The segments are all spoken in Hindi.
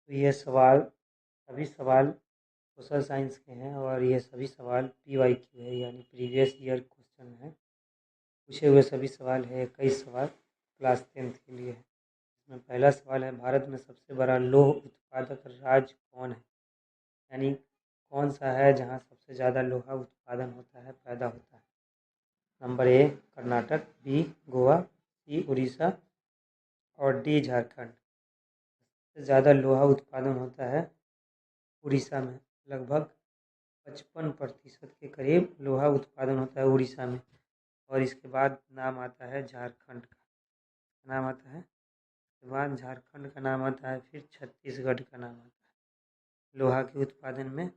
तो ये सवाल सभी सवाल सोशल साइंस के हैं और ये सभी सवाल PYQ है, यानी प्रीवियस ईयर क्वेश्चन है। पूछे हुए सभी सवाल है, 21 सवाल क्लास 10th के लिए है। इसमें पहला सवाल है, भारत में सबसे बड़ा लौह उत्पादक राज्य कौन है? यानी कौन सा है जहाँ सबसे ज़्यादा लोहा उत्पादन होता है, पैदा होता है? Number A Karnataka, B Goa, C Orissa और D झारखंड। सबसे ज़्यादा लोहा उत्पादन होता है उड़ीसा में, लगभग 55% के करीब लोहा उत्पादन होता है उड़ीसा में। और इसके बाद नाम आता है झारखंड का, नाम आता है, इसके बाद झारखंड का नाम आता है, फिर छत्तीसगढ़ का नाम आता है। लोहा के उत्पादन में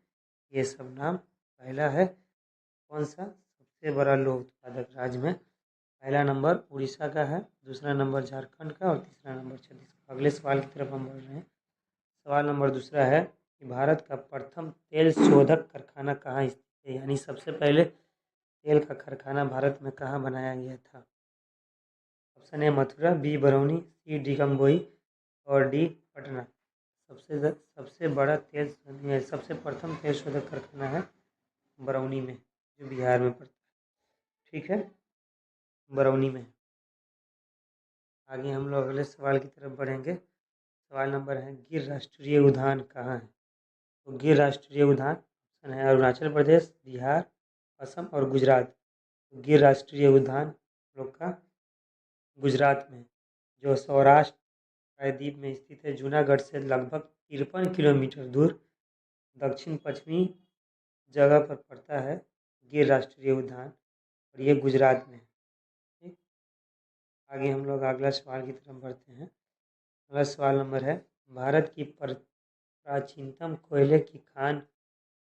ये सब नाम पहला है। कौन सा सबसे बड़ा लोह उत्पादक राज्य में? पहला नंबर उड़ीसा का है, दूसरा नंबर झारखंड का और तीसरा नंबर छत्तीसगढ़। अगले सवाल की तरफ हम बढ़ रहे हैं। सवाल नंबर दूसरा है कि भारत का प्रथम तेल शोधक कारखाना कहाँ स्थित है? यानी सबसे पहले तेल का कारखाना भारत में कहाँ बनाया गया था? Option A Mathura, B Barauni, C Digboi और डी पटना। सबसे बड़ा सबसे प्रथम तेल शोधक कारखाना है बरौनी में, जो बिहार में पड़ता है। ठीक है, बरौनी में। आगे हम लोग अगले सवाल की तरफ बढ़ेंगे। सवाल नंबर है, गिर राष्ट्रीय उद्यान कहाँ है? तो गिर राष्ट्रीय उद्यान ऑप्शन है अरुणाचल प्रदेश, बिहार, असम और गुजरात। तो गिर राष्ट्रीय उद्यान लोग का गुजरात में, जो सौराष्ट्र प्रायद्वीप में स्थित है। जूनागढ़ से लगभग 53 किलोमीटर दूर दक्षिण पश्चिमी जगह पर पड़ता है गिर राष्ट्रीय उद्यान, और ये गुजरात में है। ठीक, आगे हम लोग अगला सवाल की तरफ बढ़ते हैं। अगला सवाल नंबर है, भारत की प्राचीनतम कोयले की खान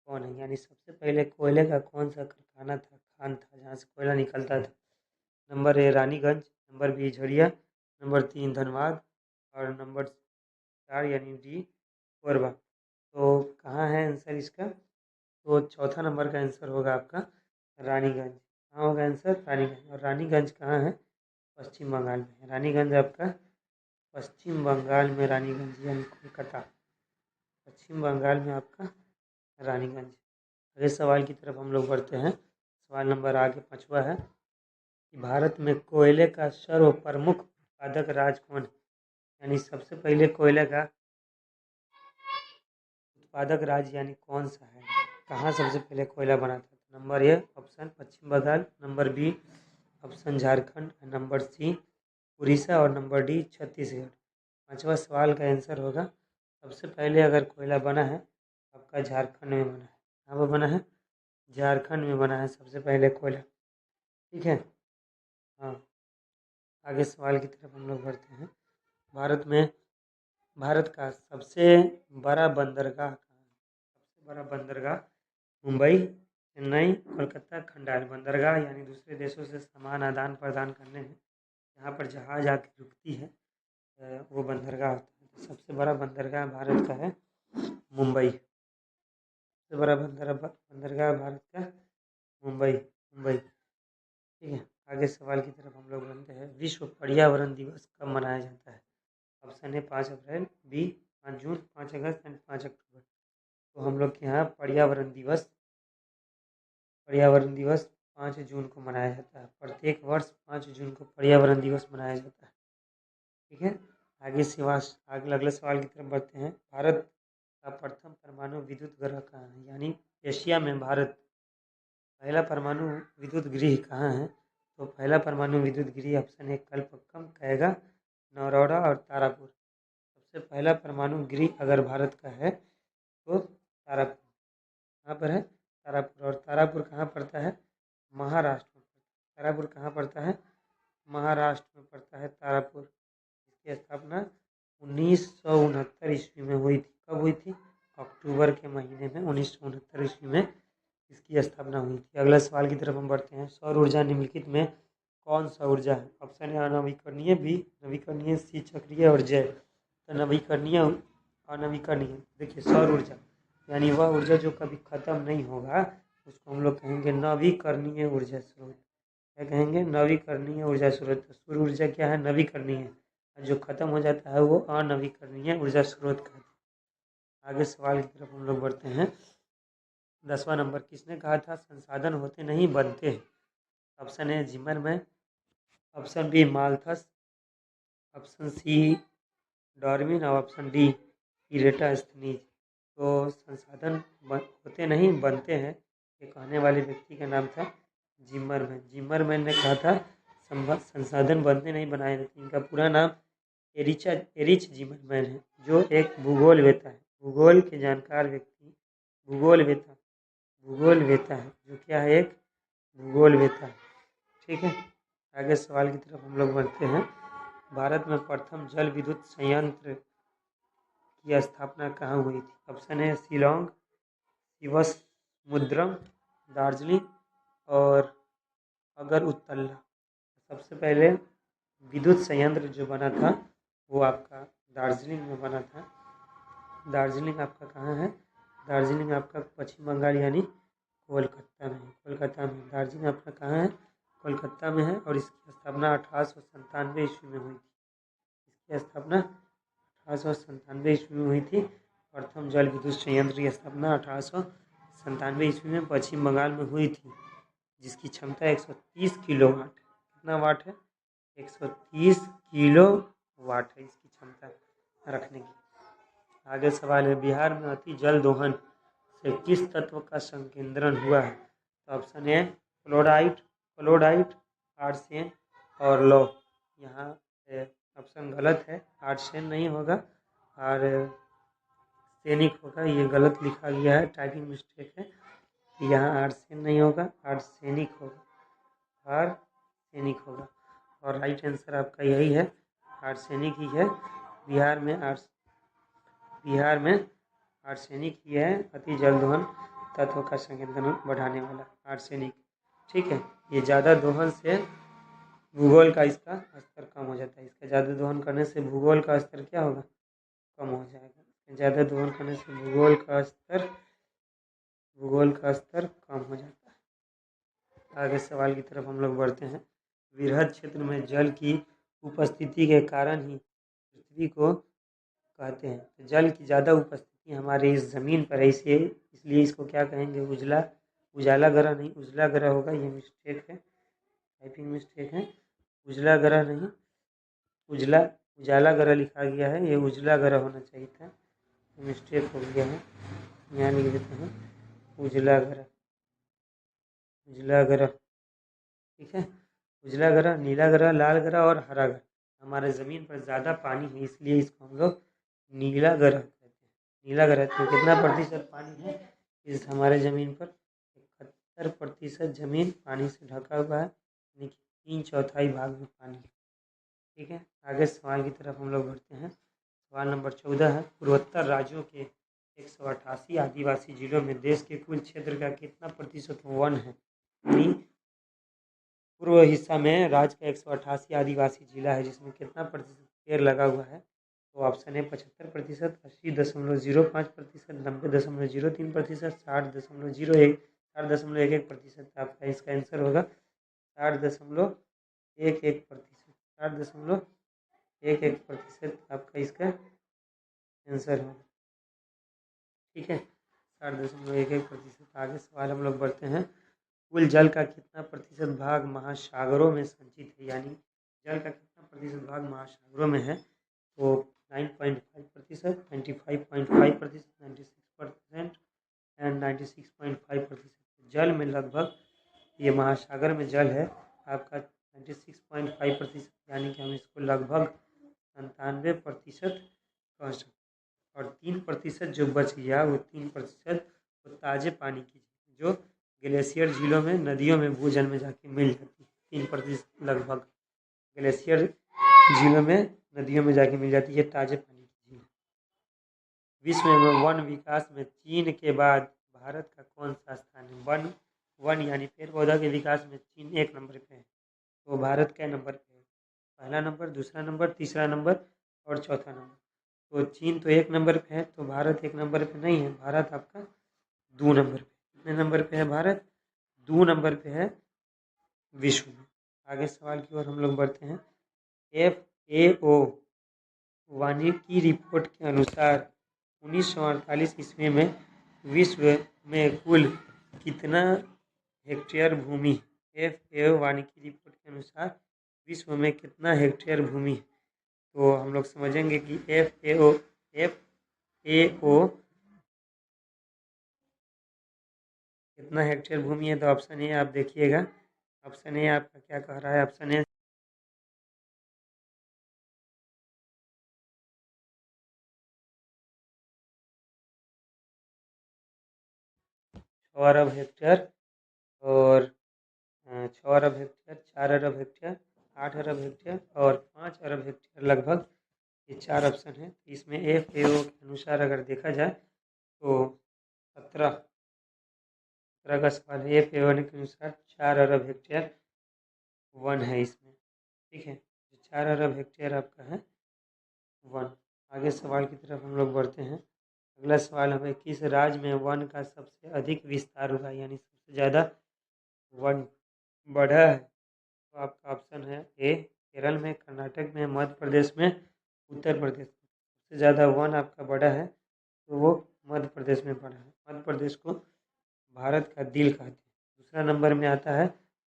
कौन है? यानी सबसे पहले कोयले का कौन सा कारखाना था, खान था, जहाँ से कोयला निकलता था? Number A Raniganj, number B Jharia, number 3 Dhanbad और नंबर 4 यानी डी कोरबा। तो कहाँ है आंसर इसका? तो चौथा नंबर का आंसर होगा आपका रानीगंज। कहाँ होगा आंसर? रानीगंज। और रानीगंज कहाँ है? पश्चिम बंगाल में। रानीगंज आपका पश्चिम बंगाल में, रानीगंज यानी कोलकाता, पश्चिम बंगाल में आपका रानीगंज। अगले सवाल की तरफ हम लोग बढ़ते हैं। सवाल नंबर आगे 5वां है कि भारत में कोयले का सर्वप्रमुख उत्पादक राज्य कौन है? यानी सबसे पहले कोयले का उत्पादक राज्य यानी कौन सा है, कहाँ सबसे पहले कोयला बना था? Number A option Paschim Bengal, number B option Jharkhand, number C Orissa और नंबर डी छत्तीसगढ़। 5वां सवाल का आंसर होगा, सबसे पहले अगर कोयला बना है आपका झारखंड में बना है। कहाँ पर बना है? झारखंड में बना है सबसे पहले कोयला। ठीक है, हाँ। आगे सवाल की तरफ हम लोग बढ़ते हैं। भारत का सबसे बड़ा बंदरगाह कहाँ है? सबसे बड़ा बंदरगाह मुंबई, चेन्नई, कोलकाता, खंडाल। बंदरगाह यानी दूसरे देशों से सामान आदान प्रदान करने में जहाँ पर जहाज आके रुकती है, वो बंदरगाह होता है। तो सबसे बड़ा बंदरगाह भारत का है मुंबई। सबसे बड़ा बंदरगाह भारत का मुंबई। ठीक है, आगे सवाल की तरफ हम लोग बढ़ते हैं। विश्व पर्यावरण दिवस कब मनाया जाता है? Option A 5 April, B 5 June, 5 August and 5 October. तो हम लोग के यहाँ पर्यावरण दिवस 5 जून को मनाया जाता है। प्रत्येक वर्ष 5 जून को पर्यावरण दिवस मनाया जाता है। ठीक है, आगे अगले सवाल की तरफ बढ़ते हैं। भारत का प्रथम परमाणु विद्युत गृह कहाँ है? यानी एशिया में भारत पहला परमाणु विद्युत गृह कहाँ है? तो पहला परमाणु विद्युत गृह ऑप्शन है कलपक्कम, कैगा, नौरोडा और तारापुर। सबसे पहला परमाणु गृह अगर भारत का है तो तारापुर। कहाँ पर है? तारापुर। और तारापुर कहाँ पड़ता है? महाराष्ट्र में। तारापुर कहाँ पड़ता है? महाराष्ट्र में पड़ता है तारापुर। इसकी स्थापना 1969 ईस्वी में हुई थी। कब हुई थी? अक्टूबर के महीने में 1969 ईस्वी में इसकी स्थापना हुई थी। अगला सवाल की तरफ हम बढ़ते हैं। सौर ऊर्जा निम्नलिखित में कौन सा ऊर्जा है? ऑप्शन है अनवीकरणीय, बी नवीकरणीय, सी चक्रीय और जैव। तो नवीकरणीय, अनवीकरणीय। देखिए, सौर ऊर्जा यानी वह ऊर्जा जो कभी खत्म नहीं होगा, उसको हम लोग कहेंगे नवीकरणीय ऊर्जा स्रोत। क्या कहेंगे? नवीकरणीय ऊर्जा स्रोत। सूर्य ऊर्जा क्या है? नवीकरणीय। जो खत्म हो जाता है वो अनवीकरणीय ऊर्जा स्रोत कहते हैं। आगे सवाल की तरफ हम लोग बढ़ते हैं। 10वां नंबर, किसने कहा था संसाधन होते नहीं बनते हैं? Option A Zimmerman, option B Malthus, option C Darwin और ऑप्शन डी इरेटास्थनीज। तो संसाधन होते नहीं बनते हैं, ये कहने वाले व्यक्ति का नाम था जिमरमैन। जिमरमैन ने कहा था संसाधन बनते नहीं बनाए जाते। इनका पूरा नाम एरिच जिमरमैन है, जो एक भूगोलवेत्ता है, भूगोल के जानकार व्यक्ति, भूगोलवेत्ता है, जो क्या है, एक भूगोलवेत्ता है। ठीक है, आगे सवाल की तरफ हम लोग बढ़ते हैं। भारत में प्रथम जल विद्युत संयंत्र की स्थापना कहाँ हुई थी? ऑप्शन है शिलोंग, शिवसमुद्रम, दार्जिलिंग और अगरतला। सबसे पहले विद्युत संयंत्र जो बना था वो आपका दार्जिलिंग में बना था। दार्जिलिंग आपका कहाँ है? दार्जिलिंग आपका पश्चिम बंगाल यानी कोलकाता में। कोलकाता में दार्जिलिंग आपका कहाँ है? कोलकाता में है। और इसकी स्थापना 1897 ईस्वी में हुई थी। इसकी स्थापना 1897 ईस्वी में हुई थी। प्रथम जल विद्युत संयंत्र की स्थापना 1897 ईस्वी में पश्चिम बंगाल में हुई थी, जिसकी क्षमता 130 किलोवाट। कितना वाट है? 130 किलो वाट है इसकी क्षमता रखने की। आगे सवाल है, बिहार में अति जल दोहन से किस तत्व का संकेंद्रण हुआ है? तो ऑप्शन ए क्लोराइड, आर्सेन और लौह। यहाँ ऑप्शन गलत है, आर्सेन नहीं होगा और सैनिक होगा। ये गलत लिखा गया है, टाइपिंग मिस्टेक है। यहाँ आर्सेन नहीं होगा, आर्सेनिक होगा, आर्सेनिक होगा। और राइट आंसर आपका यही है, आर्सेनिक ही है। बिहार में आर्सेनिक ही है अति जल दोहन तत्व का संकेंद्रण बढ़ाने वाला, आर्सेनिक। ठीक है, ये ज़्यादा दोहन से भूगोल का इसका स्तर कम हो जाता है। इसका ज़्यादा दोहन करने से भूगोल का स्तर क्या होगा? कम हो जाएगा। ज़्यादा दोहन करने से भूगोल का स्तर कम हो जाता है। आगे सवाल की तरफ हम लोग बढ़ते हैं। वृहद क्षेत्र में जल की उपस्थिति के कारण ही पृथ्वी को कहते हैं। तो जल की ज़्यादा उपस्थिति हमारे इस ज़मीन पर है, इसलिए इसको क्या कहेंगे? उजाला ग्रह नहीं, उजला ग्रह होगा। ये मिस्टेक है, टाइपिंग मिस्टेक है। उजला ग्रह नहीं, उजाला ग्रह लिखा गया है, ये उजला ग्रह होना चाहिए था, मिस्टेक हो गया है। यहाँ लिख देते हैं उजला ग्रह। ठीक है, उजला ग्रह, नीला ग्रह, लाल ग्रह और हरा ग्रह। हमारे ज़मीन पर ज़्यादा पानी है, इसलिए इसको हम लोग नीला ग्रह कहते हैं। नीला ग्रह तो कितना प्रतिशत पानी है इस हमारे ज़मीन पर? 71% ज़मीन पानी से ढका हुआ है, यानी कि 3/4 भाग में पानी। ठीक है, आगे सवाल की तरफ हम लोग बढ़ते हैं। सवाल नंबर 14 है, पूर्वोत्तर राज्यों के 188 आदिवासी जिलों में देश के कुल क्षेत्र का कितना प्रतिशत वन है? यानी पूर्व हिस्सा में राज्य का 188 आदिवासी जिला है, जिसमें कितना प्रतिशत पेड़ लगा हुआ है? तो ऑप्शन है 75%, 80.05%, 90.03%, 60.01%। आपका इसका आंसर होगा 60.11%। 60.11% आपका इसका आंसर होगा। ठीक है, 60.11%। आगे सवाल हम लोग बढ़ते हैं। कुल जल का कितना प्रतिशत भाग महासागरों में संचित है? यानी जल का कितना प्रतिशत भाग महासागरों में है? तो 9.5%, 95.5%, 96% एंड 96.5%। जल में लगभग, ये महासागर में जल है आपका 96.5%, यानी कि हम इसको लगभग 97% कह सकते हैं। और 3% जो बच गया, वो 3% वो ताज़े पानी की, जो ग्लेशियर झीलों में, नदियों में, भूजल में जाके मिल जाती है। 3% लगभग ग्लेशियर झीलों में, नदियों में जाके मिल जाती है ताज़े पानी की झील। विश्व में वन विकास में चीन के बाद भारत का कौन सा स्थान है? वन यानी पेड़ पौधा के विकास में चीन 1 नंबर पे है। तो भारत क्या नंबर पे है? पहला नंबर, दूसरा नंबर, तीसरा नंबर और चौथा नंबर। तो चीन तो 1 नंबर पे है, तो भारत 1 नंबर पे नहीं है। भारत आपका 2 नंबर पे। कितने नंबर पे है भारत? 2 नंबर पे है विश्व में। आगे सवाल की ओर हम लोग बढ़ते हैं। FAO वानिकी रिपोर्ट के अनुसार 1948 ईस्वी में विश्व में कुल कितना हेक्टेयर भूमि, FAO वानिकी रिपोर्ट के अनुसार विश्व में कितना हेक्टेयर भूमि? तो हम लोग समझेंगे कि FAO कितना हेक्टेयर भूमि है। तो ऑप्शन ए आप देखिएगा, ऑप्शन ए आपका क्या कह रहा है? ऑप्शन ए 6 अरब हेक्टेयर और 6 अरब हेक्टेयर, 4 अरब हेक्टेयर, 8 अरब हेक्टेयर और 5 अरब हेक्टेयर, लगभग ये 4 ऑप्शन है। तो इसमें FAO के अनुसार अगर देखा जाए तो 17 का सवाल है। FAO के अनुसार 4 अरब हेक्टेयर वन है इसमें, ठीक है। 4 अरब हेक्टेयर आपका है वन। आगे सवाल की तरफ हम लोग बढ़ते हैं। अगला सवाल हमें, किस राज्य में वन का सबसे अधिक विस्तार हुआ, यानी सबसे ज़्यादा वन बढ़ा है? तो आपका ऑप्शन है ए केरल में, कर्नाटक में, मध्य प्रदेश में, उत्तर प्रदेश में। सबसे ज़्यादा वन आपका बढ़ा है तो वो मध्य प्रदेश में बढ़ा है। मध्य प्रदेश को भारत का दिल कहते हैं। दूसरा नंबर में आता है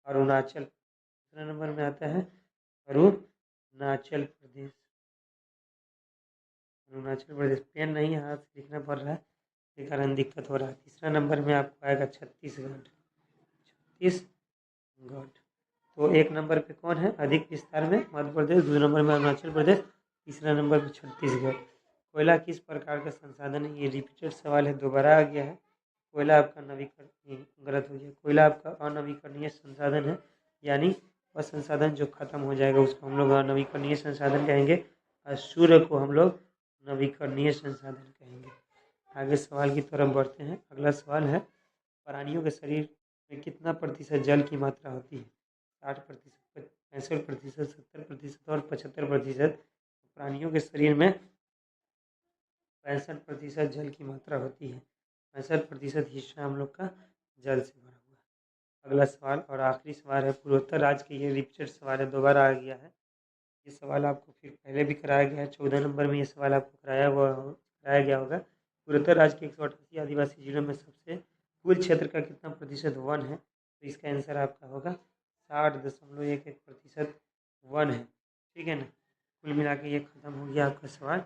अरुणाचल, दूसरा नंबर में आता है अरुणाचल प्रदेश। अरुणाचल प्रदेश, पेन नहीं हाथ से लिखना पड़ रहा है, इसके कारण दिक्कत हो रहा है। तीसरा नंबर में आपको आएगा छत्तीसगढ़। छत्तीसगढ़ तो एक नंबर पे कौन है अधिक विस्तार में? मध्य प्रदेश। दूसरे नंबर में अरुणाचल प्रदेश, तीसरा नंबर पे छत्तीसगढ़। कोयला किस प्रकार का संसाधन है? ये रिपीटेड सवाल है, दोबारा आ गया है। कोयला आपका नवीकरण, गलत हो गया। कोयला आपका अनवीकरणीय संसाधन है, यानी वह संसाधन जो खत्म हो जाएगा उसको हम लोग अनवीकरणीय संसाधन कहेंगे, और सूर्य को हम लोग नवीकरणीय संसाधन कहेंगे। आगे सवाल की तरफ बढ़ते हैं। अगला सवाल है, प्राणियों के शरीर में कितना प्रतिशत जल की मात्रा होती है? 60%, 65%, 70% और 75%। प्राणियों के शरीर में 65% जल की मात्रा होती है। 65% हिस्सा हम लोग का जल से भरा हुआ है। अगला सवाल और आखिरी सवाल है, पूर्वोत्तर राज्य के, ये रिपीटेड सवाल है, दोबारा आ गया है। ये सवाल आपको फिर पहले भी कराया गया है, 14 नंबर में ये सवाल आपको कराया गया होगा। पूर्वोत्तर राज्य के 188 आदिवासी जिलों में सबसे कुल क्षेत्र का कितना प्रतिशत वन है? तो इसका आंसर आपका होगा 60.11% वन है, ठीक है ना। कुल मिला के ये खत्म हो गया आपका सवाल।